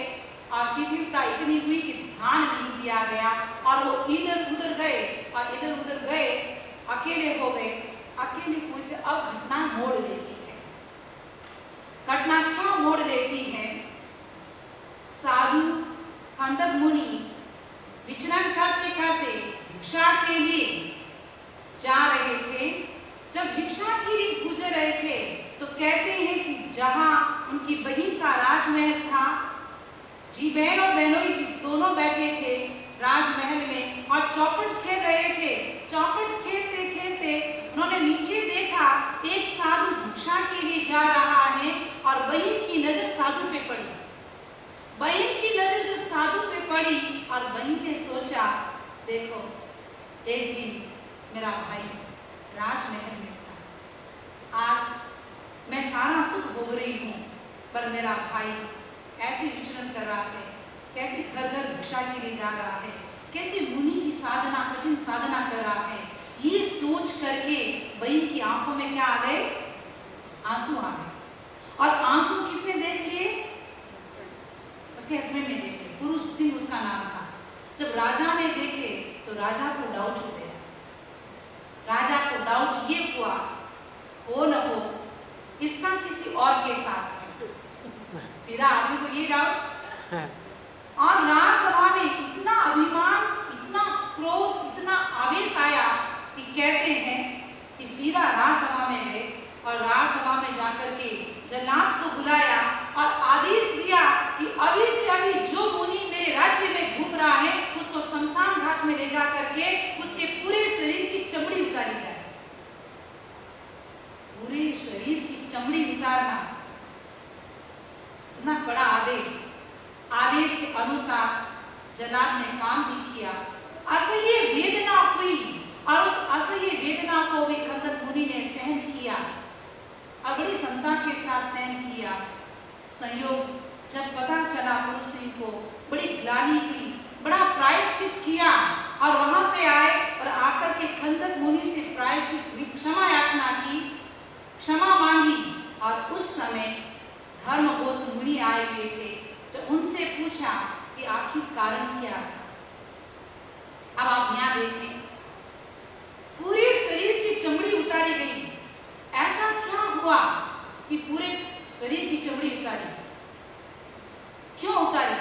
और शिथिलता इतनी हुई कि ध्यान नहीं दिया गया और वो इधर उधर गए और इधर उधर गए, अकेले हो गए। अकेले हुए थे। अब घटना मोड़ लेती है। घटना क्या मोड़ लेती है? साधु खंदक मुनि विचरण करते करते भिक्षा के लिए जा रहे थे। जब भिक्षा के लिए गुजर रहे थे तो कहते हैं कि जहां उनकी बहन का राजमहल था, जी बहन और बहनोई जी दोनों बैठे थे राजमहल में और चौपट खेल रहे थे। चौपट खेलते खेलते उन्होंने नीचे देखा, एक साधु भिक्षा के लिए जा रहा है और बहन की नजर साधु पे पड़ी। बहन की नजर जब साधु पे पड़ी और बहन ने सोचा, देखो एक दिन मेरा भाई राजमहल में था, आज मैं सारा सुख भोग रही हूँ, पर मेरा भाई ऐसे विचरण कर रहा है, कैसे घर घर भिक्षा के लिए जा रहा है, कैसे मुनि की साधना, कठिन साधना कर रहा है। ये सोच करके बहन की आंखों में क्या आ गए? आंसू आ गए। और आंसू किसने देख लिए? उसके हस्बैंड ने देखे। पुरुष सिंह उसका नाम था। जब राजा ने देखे तो राजा को डाउट हो गया। राजा को डाउट ये हुआ, हो न हो इसका किसी और के साथ है। सीधा आदमी को ये डाउट। और राजसभा में इतना अभिमान, इतना क्रोध, इतना आवेश आया कि कहते हैं कि सीधा राजसभा में गए और राजसभा में जाकर के जल्लाद को बुलाया और आदेश दिया कि अभी से अभी जो मुनि मेरे राज्य में घूम रहा है उसको शमशान घाट में ले जा करके उसके पूरे शरीर की चमड़ी उतारी जाए। पूरे शरीर की चमड़ी उतारना, इतना बड़ा आदेश। आदेश के अनुसार जल्लाद ने काम भी किया। असह्य वेदना हुई और उस असह्य वेदना को भी खंदक मुनि ने सहन किया और बड़ी क्षमता के साथ सहन किया। संयोग जब पता चला पुरुष सिंह को, बड़ी ग्लानि हुई, बड़ा प्रायश्चित किया और वहां पे आए और आकर के खंदक मुनि से प्रायश्चित क्षमा याचना की, क्षमा मांगी। और उस समय धर्मघोष मुनि आए हुए थे। जब उनसे पूछा कि आखिर कारण क्या था। अब आप यहाँ देखें, पूरे शरीर की चमड़ी उतारी गई। ऐसा क्या हुआ कि पूरे शरीर की चमड़ी उतारी? क्यों उतारी?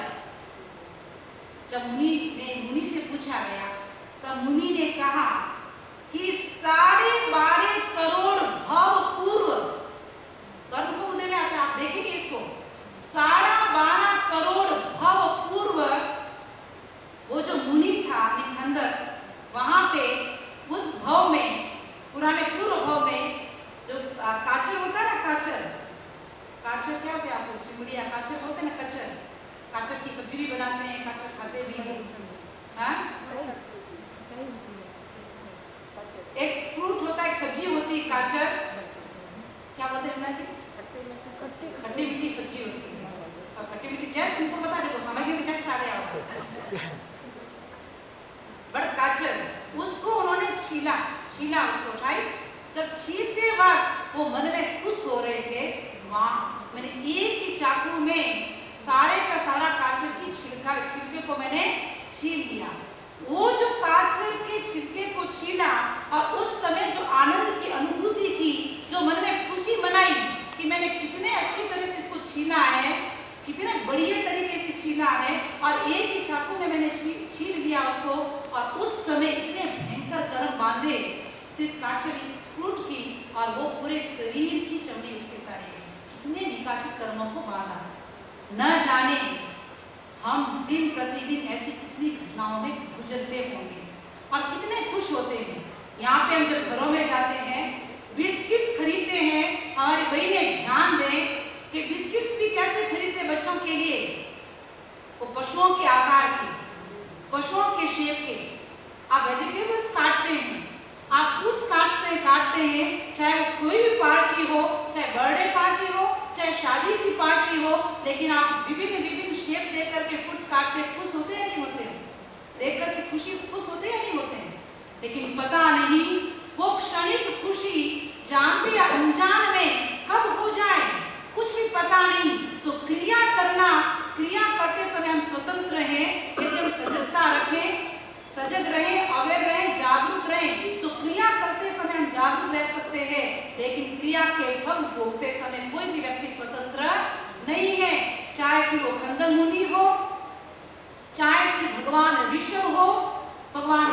जब मुनि से पूछा गया तब मुनि ने कहा कि 12.5 करोड़ भव पूर्व, कर्म को उदय में आता है, आप देखेंगे इसको, 12.5 करोड़ भव पूर्व वो जो मुनि था निखंदक, वहां पे उस भव में, पुराने पूर्व भव में जो काचर होता है ना, काचर क्या होता है? आपको चिमड़िया काचर होते हैं ना, काचर की सब्जी भी बनाते हैं, काचर खाते भी हैं। एक फ्रूट होता है, एक सब्जी होती है काचर, क्या बोलते हैं जी? खट्टी मीठी सब्जी होती है। और खट्टी मीठी टेस्ट इनको पता है, तो समझ में टेस्ट आ गया होगा। बड़ काचर, उसको उन्होंने छीला उसको, राइट। जब छीलते वक्त वो मन में खुश हो रहे थे, वाह मैंने एक ही चाकू में सारे का सारा काचर की छिलके को मैंने छील लिया। वो जो काचर के छिलके को छीला और उस समय जो आनंद की अनुभूति की, जो मन में खुशी मनाई कि मैंने कितने अच्छी तरह से इसको छीला है, कितने बढ़िया तरीके से छीला है और एक ही चाकू में मैंने छील लिया उसको। और उस समय इतने भयंकर कर्म बांधे सिर्फ काचर इस फ्रूट की, और वो पूरे शरीर की चमड़ी उसके उतारी गई। कितने निकाचित कर्मों को बांधा, न जाने हम दिन प्रतिदिन ऐसी कितनी घटनाओं में गुजरते होंगे और कितने खुश होते हैं। यहाँ पे हम जब घरों में जाते हैं, बिस्किट्स खरीदते हैं, हमारी बहनें ध्यान दें कि बिस्किट्स भी कैसे खरीदते बच्चों के लिए, वो पशुओं के आकार के, पशुओं के शेप के। आप वेजिटेबल्स काटते हैं, आप फ्रूट्स काटते हैं, चाहे वो कोई भी पार्टी हो, चाहे बर्थडे पार्टी हो, चाहे शादी की पार्टी हो, लेकिन आप विभिन्न शेप देख करके फ्रूट्स काट के खुश होते या नहीं होते? देख करके खुश होते या नहीं होते? लेकिन पता नहीं वो क्षणिक खुशी जानते या अनजान में कब हो जाए, कुछ भी पता नहीं। तो क्रिया करते समय हम स्वतंत्र हैं, यदि हम सजगता रखें, सजग रहें, अवेयर रहें, जागरूक रहें, तो क्रिया करते समय हम जागरूक रह सकते हैं। लेकिन क्रिया के फल भोगते समय कोई भी व्यक्ति स्वतंत्र नहीं है, चाहे फिर वो कंदल मुनि हो, चाहे फिर भगवान ऋषभ हो। भगवान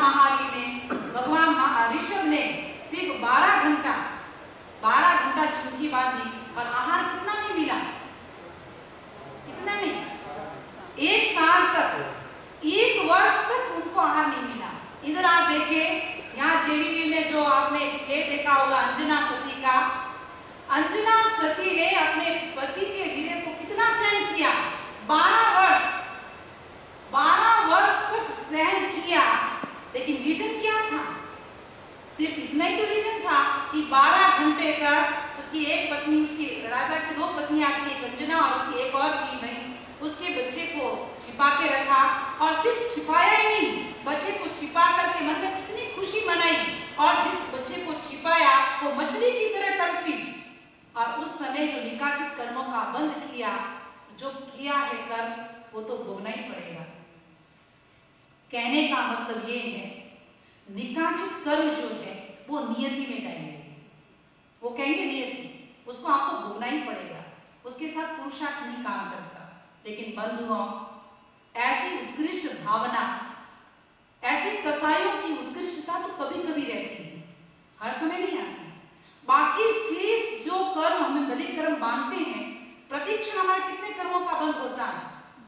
ऋषभ ने सिर्फ 12 घंटा झुमकी बांधी और आहार कितना नहीं मिला, कितना नहीं, 1 साल तक, 1 वर्ष तक उनको आहार नहीं मिला। इधर आप देखें, यहाँ जेबीवी में जो आपने प्ले देखा होगा अंजना सती का, अंजना सती ने अपने पति के वीर्य को कितना सहन किया, 12 वर्ष तक सहन किया। लेकिन रीजन क्या था? सिर्फ इतना ही तो रीजन था कि 12 घंटे तक उसकी एक पत्नी, उसकी राजा की 2 पत्नियां थी, एक अंजना और उसकी एक और थी बहन, उसके बच्चे को छिपा के रखा। और सिर्फ छिपाया ही नहीं, बच्चे को छिपा करके मन में कितनी खुशी मनाई, और जिस बच्चे को छिपाया वो मछली की तरह तड़फी। और उस समय जो निकाचित कर्मों का बंध किया, जो किया है कर्म वो तो भोगना ही पड़ेगा। कहने का मतलब ये है, निकाचित कर्म जो है वो नियति में जाएंगे, वो कहेंगे नियति, उसको आपको भोगना ही पड़ेगा, उसके साथ पुरुषार्थ नहीं काम करता। लेकिन बंधुओं, ऐसी उत्कृष्ट भावना, ऐसे कसायों की उत्कृष्टता तो कभी कभी रहती है, हर समय नहीं आती। बाकी शेष जो कर्म हमें दलित कर्म बांधते हैं, प्रतिक्षण हमारे कितने कर्मों का बंध होता है?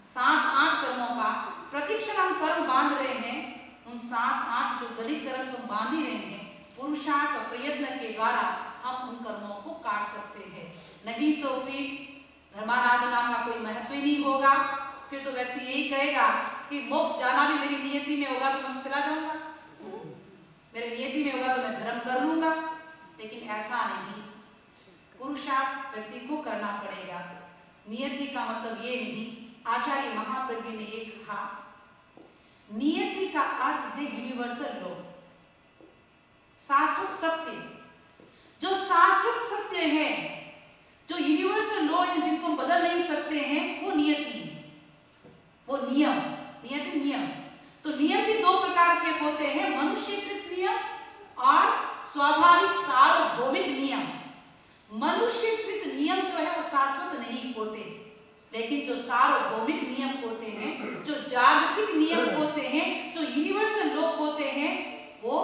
7-8 कर्मों का प्रतिक्षण हम कर्म बांध रहे हैं। उन 7-8 जो दलित कर्म तुम बांध ही रहे हैं, पुरुषार्थ और प्रयत्न के द्वारा हम उन कर्मों को काट सकते हैं। नहीं तो फिर धर्माराधना का कोई महत्व ही नहीं होगा। फिर तो व्यक्ति यही कहेगा कि मोक्ष जाना भी मेरी नियति में होगा तो मैं चला जाऊंगा, मेरे नियति में होगा तो मैं धर्म कर लूंगा। लेकिन ऐसा नहीं, पुरुषार्थ व्यक्ति को करना पड़ेगा। नियति का मतलब ये नहीं, आचार्य महाप्रज्ञ ने ये कहा, नियति का अर्थ है यूनिवर्सल लॉ, शाश्वत सत्य। जो शाश्वत सत्य है, जो यूनिवर्सल लॉ है, जिनको हम बदल नहीं सकते हैं, वो नियति है, वो नियम, नियति नियम। तो नियम भी 2 प्रकार के होते हैं, मनुष्यकृत नियम और स्वाभाविक सार्वभौमिक नियम। मनुष्यकृत नियम जो है वो शाश्वत नहीं होते, लेकिन जो सार्वभौमिक नियम होते हैं, जो जागतिक नियम होते हैं, जो यूनिवर्सल लॉ होते हैं, वो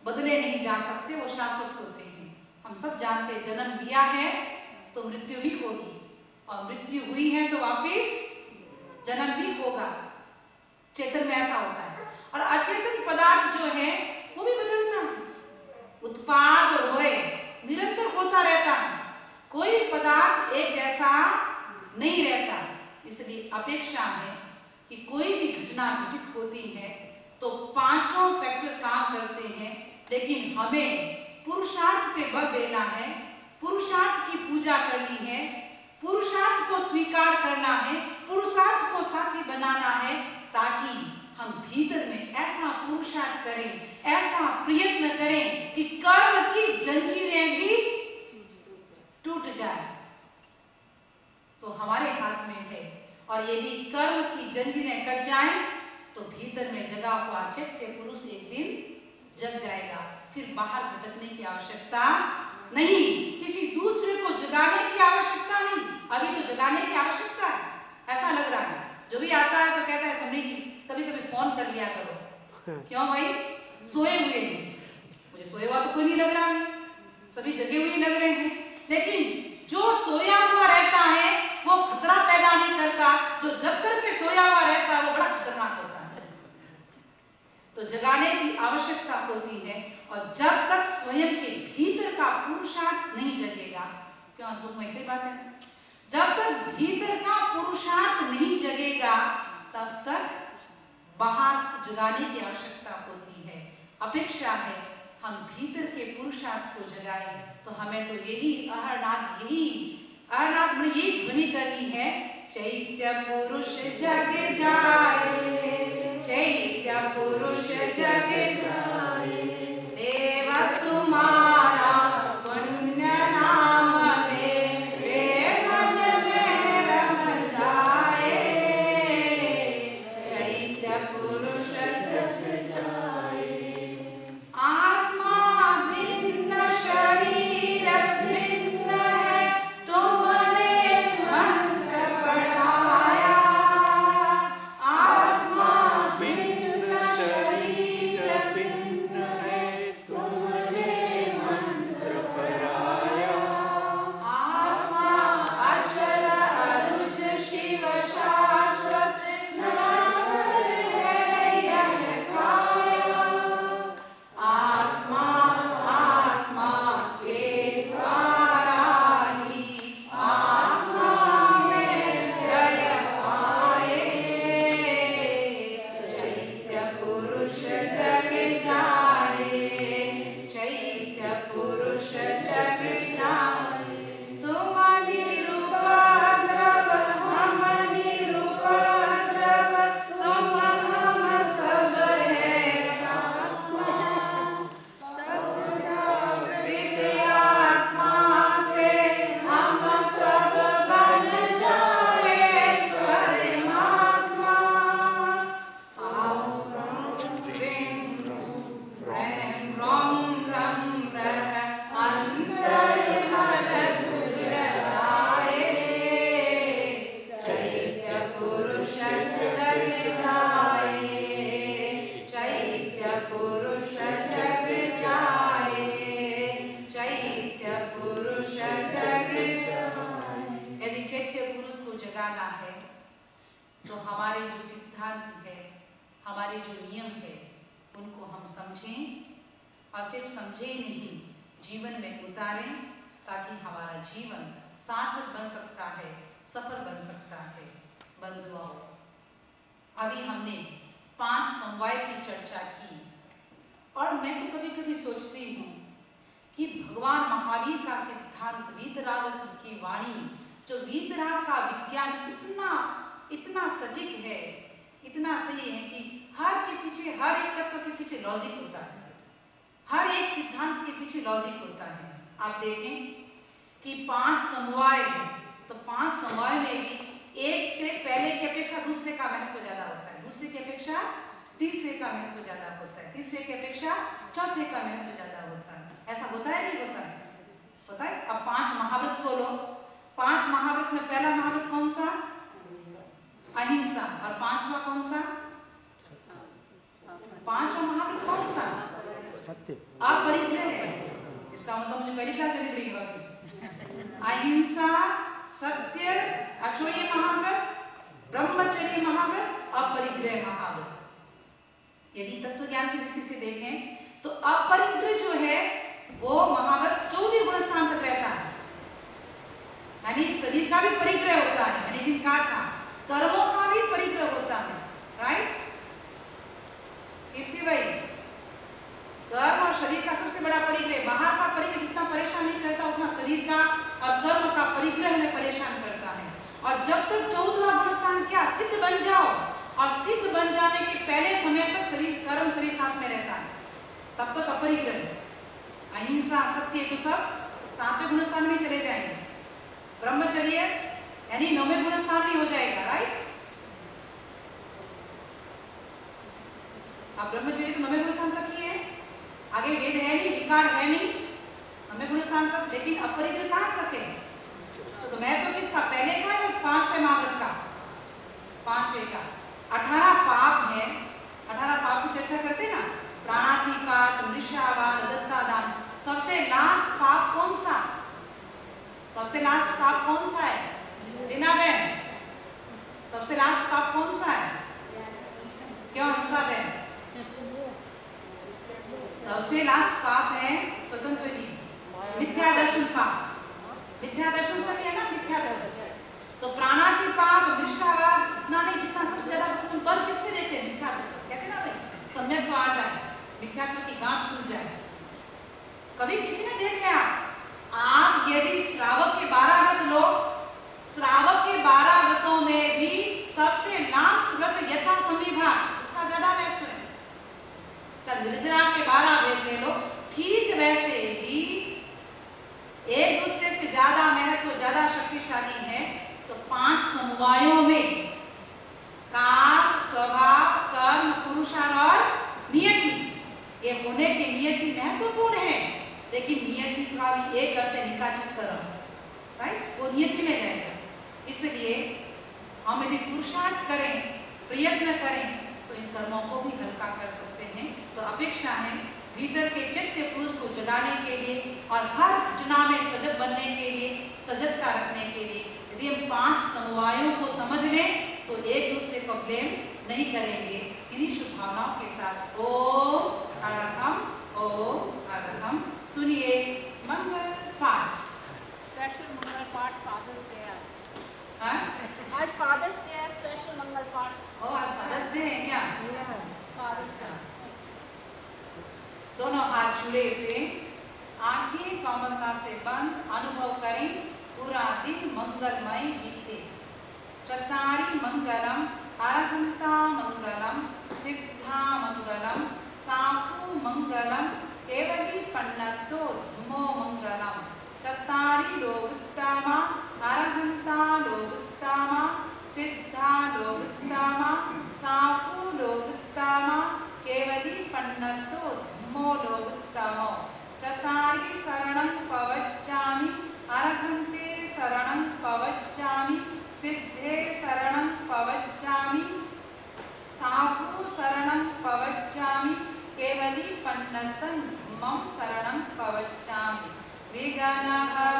बदले नहीं जा सकते, वो शाश्वत होते हैं। हम सब जानते हैं, जन्म लिया है तो मृत्यु भी होगी, और मृत्यु हुई है तो वापिस जन्म भी होगा। चेतन में ऐसा होता है। और अचेतन पदार्थ जो है वो भी बदलता है, उत्पाद और वय निरंतर होता रहता है, कोई भी पदार्थ एक जैसा नहीं रहता। इसलिए अपेक्षा है कि कोई भी घटना घटित होती है तो 5 फैक्टर काम करते हैं, लेकिन हमें पुरुषार्थ पे बल देना है, पुरुषार्थ की पूजा करनी है, पुरुषार्थ को स्वीकार करना है, पुरुषार्थ को साथी बनाना है, ताकि भीतर में ऐसा पुरुषार्थ करें, ऐसा प्रयत्न करें कि कर्म की जंजीरें भी टूट जाए। तो हमारे हाथ में है, और यदि कर्म की जंजीरें कट जाएं तो भीतर में जगा हुआ चैत्य पुरुष एक दिन जग जाएगा। फिर बाहर भटकने की आवश्यकता नहीं, किसी दूसरे को जगाने की आवश्यकता नहीं। अभी तो जगाने की आवश्यकता है, ऐसा लग रहा है। जो भी आता है तो कहता है समरी जी कभी कभी फोन कर लिया करो। क्यों भाई? सोए हुए हैं। मुझे सोया हुआ तो कोई नहीं लग रहा है, सभी जगे हुए लग रहे हैं। लेकिन जो सोया हुआ रहता है वो खतरा पैदा नहीं करता, जो जग करके सोया हुआ रहता है वो बड़ा खतरनाक होता है। तो जगाने की आवश्यकता होती है, और जब तक स्वयं के भीतर का पुरुषार्थ नहीं जगेगा, क्यों इस बुक में ऐसी बात है, जब तक भीतर का पुरुषार्थ नहीं जगेगा तब तक बाहर जगाने की आवश्यकता होती है। अपेक्षा है हम भीतर के पुरुषार्थ को जगाएं। तो हमें तो यही अहरनाद में यही ध्वनि करनी है, चैत्य पुरुष जग जाए, चैत्य पुरुष जग जाए, देव तुम्हारा पुण्य नाम मेरे मन में रम जाए, चैत्य पुरुष जग जाए। आत्मा भिन्न शरीर भिन्न है, तुमने मंत्र पढ़ाया, आत्मा भिन्न शरीर भिन्न है, तुमने मंत्र पढ़ाया, आत्मा अचल अरुज शिव शाश्वत नासर है यह काया, आत्मा आत्मा के द्वारा ही आत्मा में लय पाए, चैत्य पुरुष जग जाए, चैत्य पुरुष जग जाए। तुम निरुपद्रव हम निरुपद्रव, तुम हम सब है आत्मा, विद्यात्मा से हम सब बन जाए परमात्मा। आओ प्रेम प्रेम रोम रम रह अंतर मल दूर जाए, चैत्य पुरुष जग जाए, चैत्य पुरुष जग जाए, चैत्य पुरुष जग जाए। यदि चैत्य पुरुष को जगाना है तो हमारे जो सिद्धांत है, हमारे जो नियम है, उनको हम समझें, और सिर्फ समझे ही नहीं, जीवन में उतारें, ताकि हमारा जीवन सार्थक बन सकता है, सफल बन सकता है। बंधुओं, अभी हमने 5 समवाय की चर्चा की, और मैं तो कभी कभी सोचती हूँ कि भगवान महावीर का सिद्धांत वीतराग की वाणी, जो वीतराग का विज्ञान इतना सटीक है, इतना सही है कि हर के पीछे, हर एक तत्व के पीछे लॉजिक होता है, हर एक सिद्धांत के पीछे लॉजिक होता है। आप देखें कि 5 समवाय है, तो 5 समवाय में भी एक से पहले की अपेक्षा दूसरे का महत्व ज्यादा होता है, दूसरे की अपेक्षा तीसरे का महत्व ज्यादा होता है, तीसरे की अपेक्षा चौथे का महत्व ज्यादा होता है। ऐसा होता है नहीं होता है? होता है। अब 5 महाव्रत को लो, 5 महाव्रत में पहला महाव्रत कौन सा? अहिंसा। और 5वां कौन सा? 5वां महाव्रत कौन सा? सत्य। अपरिग्रह है, इसका मतलब मुझे पहली क्लास देनी पड़ेगी वापस। अहिंसा, सत्य, अचोर्य महाव्रत, ब्रह्मचर्य महाव्रत, अपरिग्रह महाव्रत। यदि तत्व ज्ञान की दृष्टि से देखें तो अपरिग्रह जो है वो महाव्रत 14 गुण स्थान तक रहता है, यानी शरीर का भी परिग्रह होता है, मैंने दिन कहा था कर्मों का भी परिग्रह होता है, राइट कीर्ति भाई? कर्म और शरीर का सबसे बड़ा परिग्रह, बाहर का परिग्रह जितना परेशान नहीं करता उतना शरीर का और कर्म का परिग्रह में परेशान करता है। और जब तक 14वां गुण स्थान क्या सिद्ध बन जाओ, और सिद्ध बन जाने के पहले समय तब तक अपरिग्रह, अहिंसा, सत्य तो सब 7वें गुण स्थान में चले जाएंगे। ब्रह्मचर्य यानी 9वें गुण स्थान में हो जाएगा, राइट। अब ब्रह्मचर्य तो 9वें गुण स्थान तक ही है, आगे वेद है नहीं, विकार है नहीं, 9वें गुण स्थान तक। लेकिन अपरिग्रह कहाँ तक है? तो मैं तो किसका, पहले का या 5वें महाव्रत का? 5वें का। 18 पाप है, 18 पाप की चर्चा करते ना, प्राणातिपात, मृषावाद, अदत्तादान। सबसे लास्ट पाप कौन सा? सबसे लास्ट पाप कौन सा है? रीना बहन, सबसे लास्ट पाप कौन सा है? क्यों हंसा बहन? सबसे लास्ट पाप है स्वतंत्र जी, मिथ्या दर्शन पाप। मिथ्या दर्शन सब है ना, मिथ्या दर्शन। तो प्राणातिपात, मृषावाद इतना नहीं, जितना सबसे ज्यादा बल किस पे देते हैं? मिथ्या दर्शन। कहते ना भाई, सम्यक तो आ जाए, मिथ्यात्व की गांठ टूट जाए। कभी किसी ने देख लिया, आप यदि श्रावक के 12 व्रत लो, श्रावक के 12 व्रतों में भी सबसे लास्ट व्रत यथा संविभाग, उसका ज्यादा महत्व है। चल निर्जरा के 12 वेद ले लो, ठीक वैसे ही एक दूसरे से ज्यादा महत्व, ज्यादा शक्तिशाली है तो 5 समवायों में काल, स्वभाव, कर्म, पुरुषार्थ और नियति, ये होने की नियति महत्वपूर्ण है। लेकिन नियति का भी एक करते निकाचित कर्म, राइट, वो नियति में जाएगा। इसलिए हम यदि पुरुषार्थ करें, प्रयत्न करें तो इन कर्मों को भी हल्का कर सकते हैं। तो अपेक्षा है भीतर के चैत्य पुरुष को जगाने के लिए और हर घटना में सजग बनने के लिए, सजगता रखने के लिए यदि हम 5 समवायों को समझ लें तो एक दूसरे को ब्लेम नहीं करेंगे। इन्हीं शुभ भावनाओं के साथ ओम अरहम, ओम अरहम। सुनिए मंगल पाठ, स्पेशल मंगल पाठ फादर्स डे है। हाँ? आज फादर्स डे है, स्पेशल मंगल पाठ। ओ आज फादर्स डे है क्या? Father's Day. दोनों हाथ जुड़े हुए, आंखें कोमलता से बंद, अनुभव करें पूरा दिन मंगलमय बीते। चत्तारि मंगलम, अरहंता मंगलम, सिद्धा मंगलम, साहु मंगलम, केवली पन्नतो धुमो मंगलम। चत्तारि लोगुत्तमा, अरहंता लोगुत्तमा, सिद्धा लोगुत्तमा, साहु लोगुत्तमा, केवली पन्नतो धुमो लोगुत्तमो। चत्तारि शरणं पवच्चामि, अरहन्ते शरणं पवच्चामि, सिद्धे शरणं पवच्चामि, साहु शरणं पवच्चामि, केवली पन्नतं धम्मं शरणं पवच्चामि। विघ्नहर